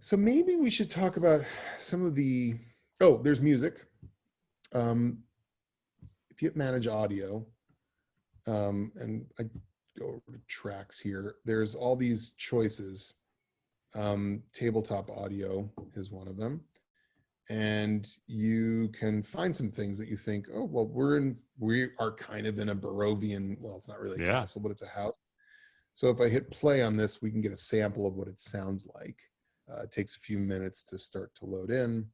So maybe we should talk about some of the, oh, there's music. If you hit manage audio, and I go over to tracks here, there's all these choices. Tabletop audio is one of them. And you can find some things that you think, oh, well, we are kind of in a Barovian, well, it's not really a castle, but it's a house. So if I hit play on this, we can get a sample of what it sounds like. It takes a few minutes to start to load in,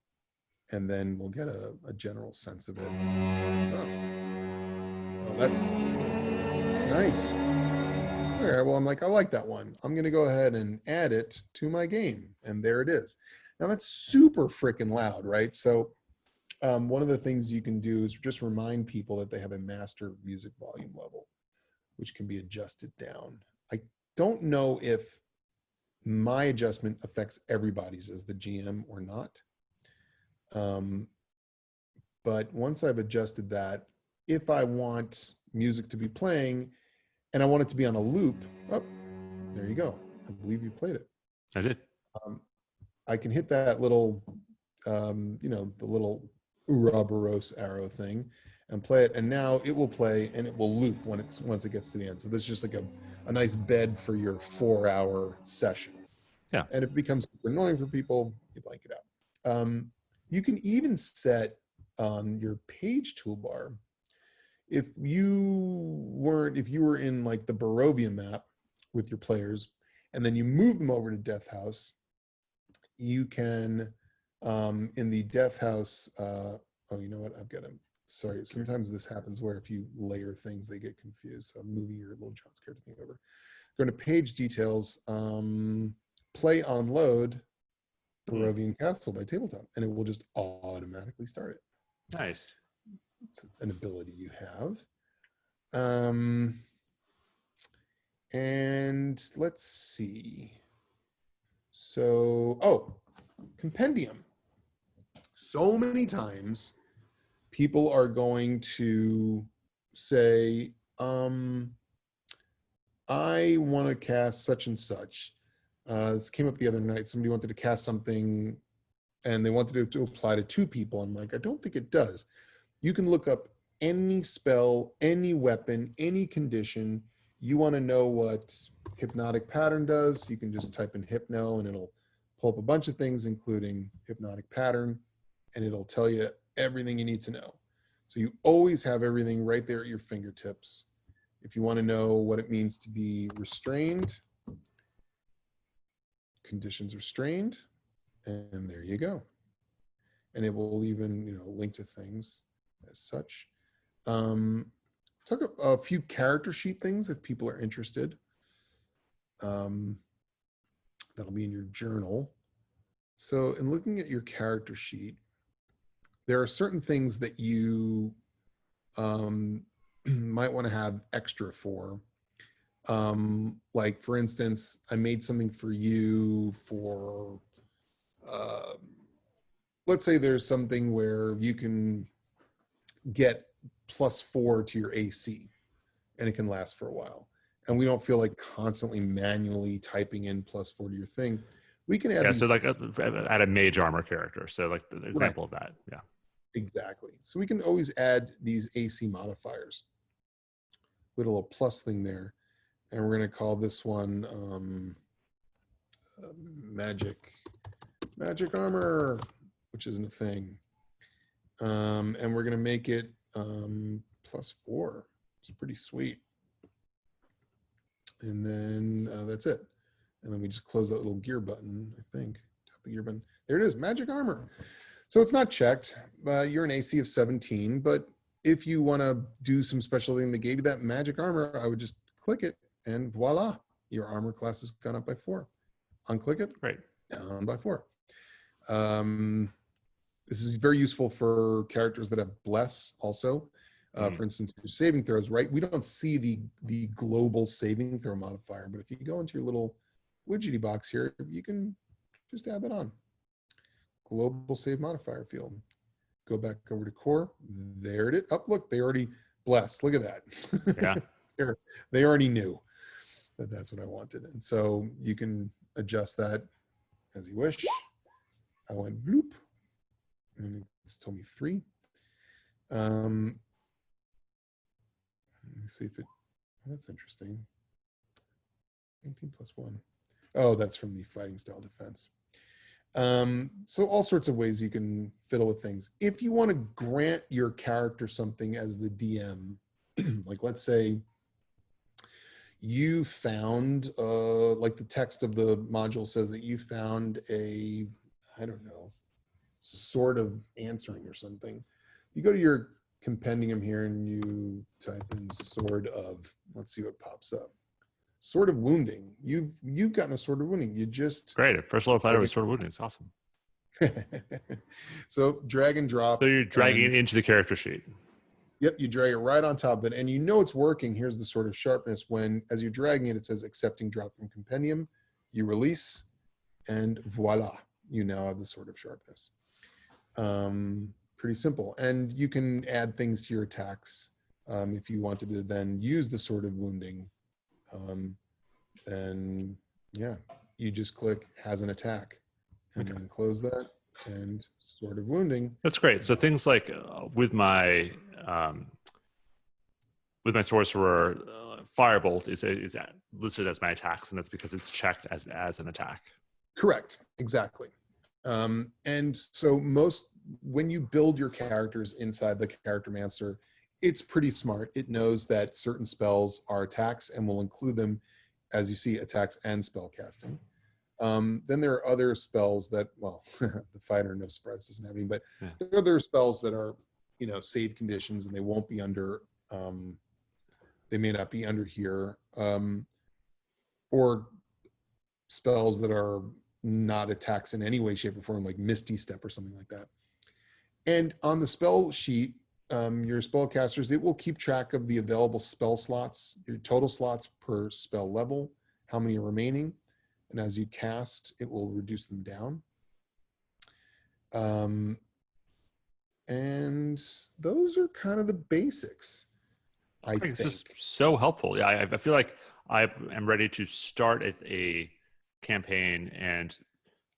and then we'll get a general sense of it. Oh, that's nice. All right, well, I'm like, I like that one. I'm going to go ahead and add it to my game, and there it is. Now that's super freaking loud, right? So one of the things you can do is just remind people that they have a master music volume level, which can be adjusted down. I don't know if my adjustment affects everybody's as the GM or not. But once I've adjusted that, if I want music to be playing and I want it to be on a loop, oh, there you go. I believe you played it. I did. I can hit that little, the little Ouroboros arrow thing and play it. And now it will play and it will loop once it gets to the end. So this is just like a nice bed for your 4-hour session. Yeah. And if it becomes super annoying for people, you blank it out. You can even set on your page toolbar, if you were in like the Barovia map with your players, and then you move them over to Death House, you can, in the Death House, oh, you know what? Sorry, sometimes this happens where if you layer things, they get confused. So I'm moving your little John Scared thing over. Going to page details, play on load Barovian Castle by Tabletop, and it will just automatically start it. Nice. It's an ability you have. And let's see. So, Compendium. So many times people are going to say, I want to cast such and such. This came up the other night. Somebody wanted to cast something and they wanted it to apply to 2 people. I'm like, I don't think it does. You can look up any spell, any weapon, any condition. You want to know what hypnotic pattern does, you can just type in hypno and it'll pull up a bunch of things, including hypnotic pattern, and it'll tell you everything you need to know. So you always have everything right there at your fingertips. If you want to know what it means to be restrained, conditions restrained, and there you go. And it will even, link to things as such. Talk a few character sheet things if people are interested. That'll be in your journal. So in looking at your character sheet, there are certain things that you might want to have extra for. Like for instance, I made something for you for, let's say there's something where you can get +4 to your AC and it can last for a while. And we don't feel like constantly manually typing in +4 to your thing. We can add these. So like add a mage armor character. So like the example of that. Yeah. Exactly. So we can always add these AC modifiers with a little plus thing there. And we're going to call this one magic armor, which isn't a thing. And we're going to make it +4. It's pretty sweet. And then that's it. And then we just close that little gear button, I think. Tap the gear button. There it is, magic armor. So it's not checked. You're an AC of 17, but if you want to do some special thing that gave you that magic armor, I would just click it and voila, your armor class has gone up by 4. Unclick it, right, down by 4. This is very useful for characters that have bless also. For instance, your saving throws, right? We don't see the global saving throw modifier, but if you go into your little widgety box here, you can just add that on. Global save modifier field. Go back over to core. There it is. Oh, look, they already blessed. Look at that. Yeah. They already knew that that's what I wanted. And so you can adjust that as you wish. I went bloop, and it's told me 3. Let me see if it, that's interesting. 19 plus 1. Oh, that's from the fighting style defense. So all sorts of ways you can fiddle with things. If you want to grant your character something as the DM, like let's say you found, like the text of the module says that you found a, I don't know, sort of answering or something. You go to your compendium here and you type in sword of, let's see what pops up. Sword of wounding. You've gotten a sword of wounding. You just Great. First level fighter with sword of wounding. It's awesome. So drag and drop. So you're dragging it into the character sheet. Yep, you drag it right on top of it, and you know it's working. Here's the sort of sharpness when, as you're dragging it, it says accepting drop from compendium. You release, and voila, you now have the sort of sharpness. Pretty simple, and you can add things to your attacks if you wanted to then use the sort of wounding. Then yeah, you just click has an attack, and then close that and sort of wounding. That's great. So things like with my sorcerer, firebolt is listed as my attacks, and that's because it's checked as an attack. Correct. Exactly. And so when you build your characters inside the Character Mancer, it's pretty smart. It knows that certain spells are attacks and will include them, as you see, attacks and spell casting. Then there are other spells that, well, the fighter, no surprise, doesn't have any, but there are other spells that are, save conditions, and they won't be under, they may not be under here, or spells that are not attacks in any way, shape, or form, like Misty Step or something like that. And on the spell sheet, your spellcasters, it will keep track of the available spell slots, your total slots per spell level, how many are remaining, and as you cast, it will reduce them down. And those are kind of the basics, I think. It's just so helpful. Yeah, I feel like I am ready to start a campaign, and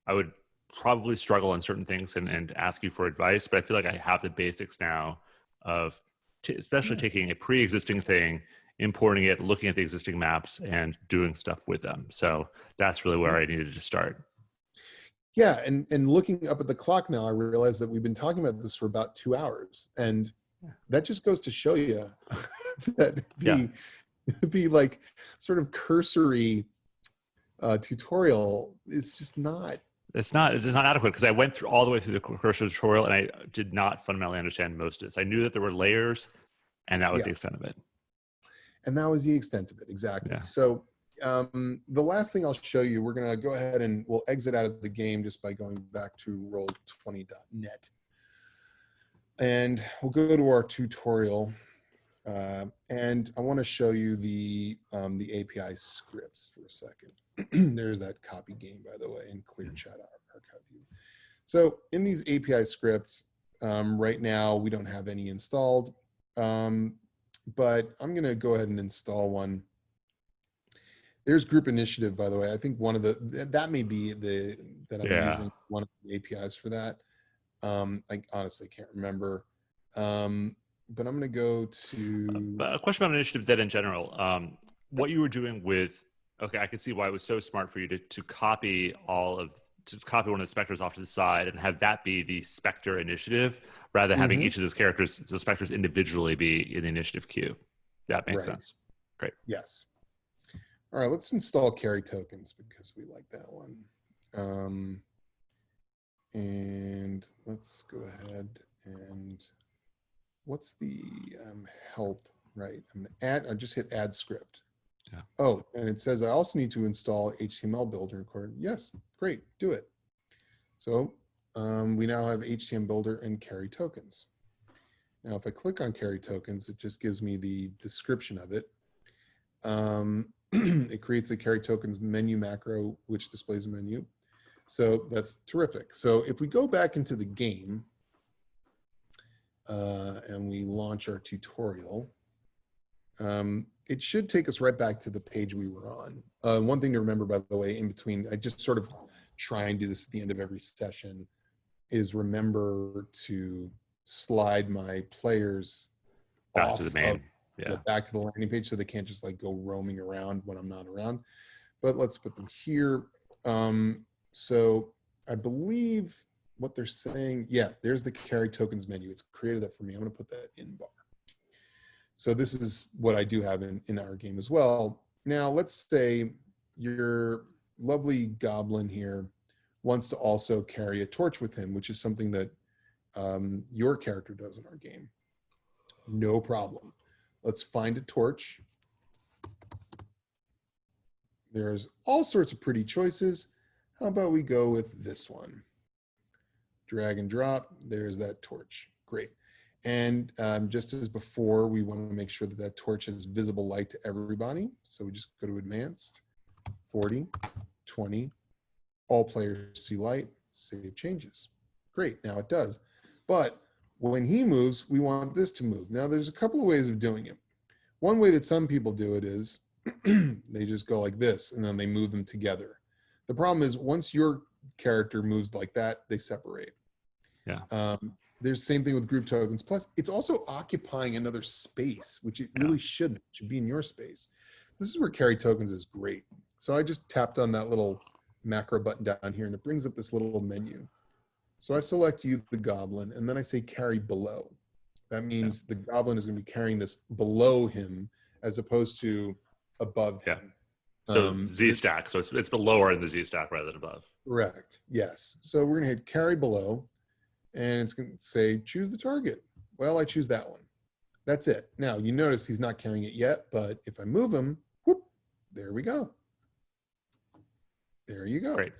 I would probably struggle on certain things and ask you for advice, but I feel like I have the basics now of especially taking a pre-existing thing, importing it, looking at the existing maps, and doing stuff with them. So that's really where I needed to start. Yeah, and looking up at the clock now, I realize that we've been talking about this for about 2 hours, and that just goes to show you that the like sort of cursory tutorial is just not. It's not adequate, because I went through all the way through the cursory tutorial and I did not fundamentally understand most of it. So I knew that there were layers, and that was the extent of it. And that was the extent of it, exactly. Yeah. So the last thing I'll show you, we're going to go ahead and we'll exit out of the game just by going back to roll20.net. And we'll go to our tutorial. And I want to show you the API scripts for a second. There's that copy game, by the way, in clear chat archive view. So in these API scripts, right now we don't have any installed, but I'm going to go ahead and install one. There's group initiative, by the way. I think one of that may be that I'm using one of the APIs for that. I honestly can't remember. But I'm going to go to a question about initiative that in general, what you were doing with, okay, I can see why it was so smart for you to copy one of the specters off to the side and have that be the specter initiative, rather than having each of those characters, the specters individually be in the initiative queue. That makes sense. Great. Yes. All right, let's install carry tokens because we like that one. And let's go ahead and what's the help, right? I just hit add script. Yeah. Oh, and it says I also need to install HTML builder record. Yes, great, do it. So we now have HTML builder and carry tokens. Now, if I click on carry tokens, it just gives me the description of it. It creates a carry tokens menu macro, which displays a menu. So that's terrific. So if we go back into the game and we launch our tutorial, it should take us right back to the page we were on. One thing to remember, by the way, in between, I just sort of try and do this at the end of every session, is remember to slide my players Back to the off of main. Yeah. back to the landing page so they can't just like go roaming around when I'm not around. But let's put them here. So I believe what they're saying, yeah, there's the carry tokens menu. It's created that for me. I'm going to put that in bar. So this is what I do have in our game as well. Now, let's say your lovely goblin here wants to also carry a torch with him, which is something that your character does in our game. No problem. Let's find a torch. There's all sorts of pretty choices. How about we go with this one? Drag and drop. There's that torch. Great. And just as before, we want to make sure that that torch has visible light to everybody. So we just go to advanced, 40, 20. All players see light. Save changes. Great. Now it does. But when he moves, we want this to move. Now there's a couple of ways of doing it. One way that some people do it is they just go like this and then they move them together. The problem is once your character moves like that, they separate. Yeah. There's the same thing with group tokens. Plus, it's also occupying another space, which it really shouldn't. It should be in your space. This is where carry tokens is great. So I just tapped on that little macro button down here and it brings up this little menu. So I select you, the goblin, and then I say carry below. That means the goblin is going to be carrying this below him as opposed to above him. So Z stack. So it's lower in the Z stack rather than above. Correct. Yes. So we're going to hit carry below and it's going to say choose the target. Well, I choose that one. That's it. Now you notice he's not carrying it yet, but if I move him, whoop, there we go. There you go. Great.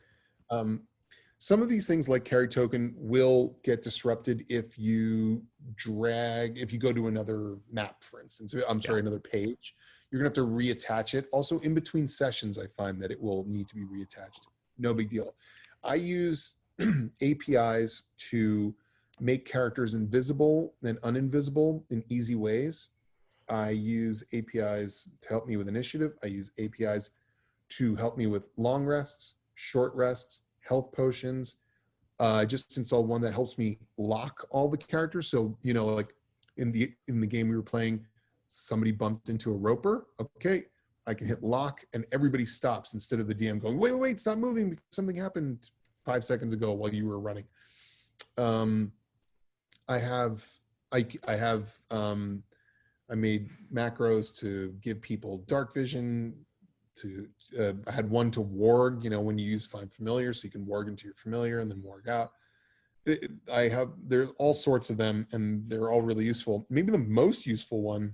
Some of these things like carry token will get disrupted if you if you go to another map, for instance. I'm sorry, another page. You're gonna have to reattach it. Also, in between sessions, I find that it will need to be reattached. No big deal. I use APIs to make characters invisible and uninvisible in easy ways. I use APIs to help me with initiative. I use APIs to help me with long rests, short rests, health potions. I just installed one that helps me lock all the characters. So, you know, like in the game we were playing, somebody bumped into a roper. Okay, I can hit lock and everybody stops instead of the DM going, wait, stop moving because something happened 5 seconds ago while you were running. I made macros to give people dark vision. I had one to warg, you know, when you use find familiar, so you can warg into your familiar and then warg out. There's all sorts of them and they're all really useful. Maybe the most useful one,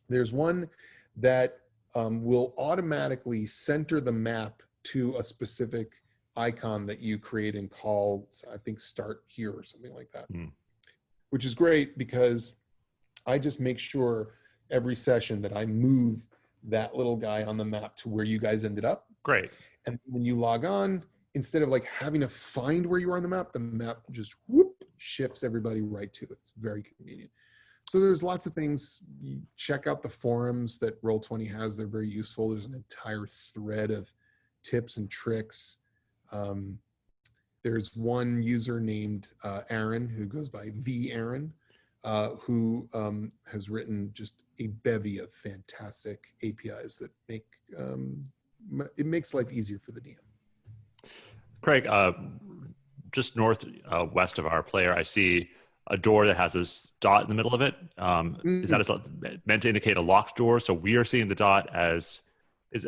there's one that will automatically center the map to a specific icon that you create and call, I think, start here or something like that, which is great because I just make sure every session that I move that little guy on the map to where you guys ended up. Great. And when you log on, instead of like having to find where you are on the map just whoop, shifts everybody right to it. It's very convenient. So there's lots of things. You check out the forums that Roll20 has. They're very useful. There's an entire thread of tips and tricks. There's one user named Aaron, who goes by the Aaron, who has written just a bevy of fantastic APIs that make it makes life easier for the DM. Craig, just west of our player, I see a door that has this dot in the middle of it. Is that meant to indicate a locked door? So we are seeing the dot as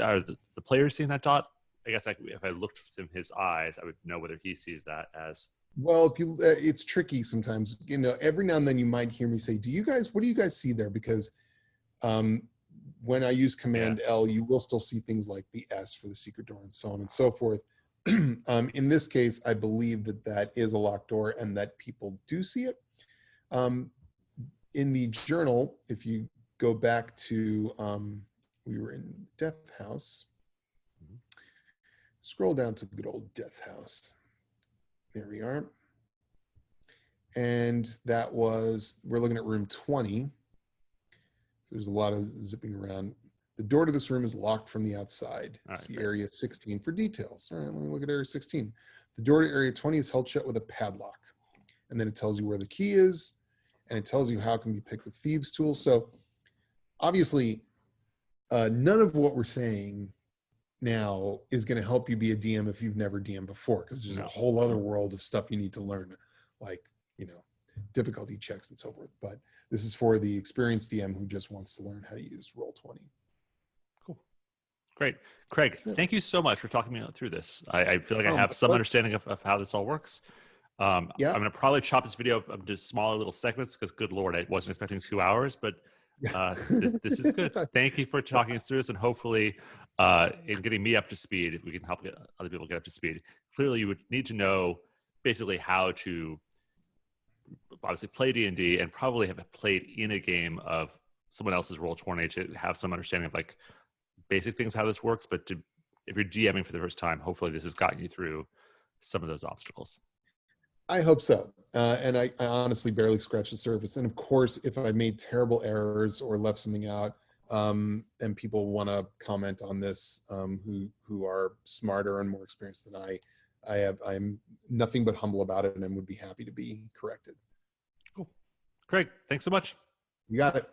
are the players seeing that dot? I guess if I looked in his eyes, I would know whether he sees that as. Well, it's tricky sometimes. You know, every now and then you might hear me say, what do you guys see there? Because when I use Command L, you will still see things like the S for the secret door and so on and so forth. In this case, I believe that is a locked door and that people do see it. In the journal, if you go back to, we were in Death House. Scroll down to good old Death House. There we are. And we're looking at room 20. So there's a lot of zipping around. The door to this room is locked from the outside. All right, See great. area 16 for details. All right, let me look at area 16. The door to area 20 is held shut with a padlock. And then it tells you where the key is, and it tells you how it can be picked with thieves' tools. So obviously, none of what we're saying now is going to help you be a DM if you've never DM'd before, because there's a whole other world of stuff you need to learn, like, difficulty checks and so forth. But this is for the experienced DM who just wants to learn how to use Roll20. Cool. Great. Craig, thank you so much for talking me through this. I feel like I have some understanding of how this all works. I'm going to probably chop this video up into smaller little segments because, good Lord, I wasn't expecting 2 hours, but this is good. Thank you for talking us through this, and hopefully in getting me up to speed, if we can help get other people get up to speed. Clearly, you would need to know basically how to obviously play D&D and probably have played in a game of someone else's Roll20 to have some understanding of like basic things, how this works. But if you're DMing for the first time, hopefully this has gotten you through some of those obstacles. I hope so. And I honestly barely scratched the surface. And of course, if I made terrible errors or left something out, and people want to comment on this, who are smarter and more experienced than I'm nothing but humble about it and would be happy to be corrected. Cool. Craig, thanks so much. You got it.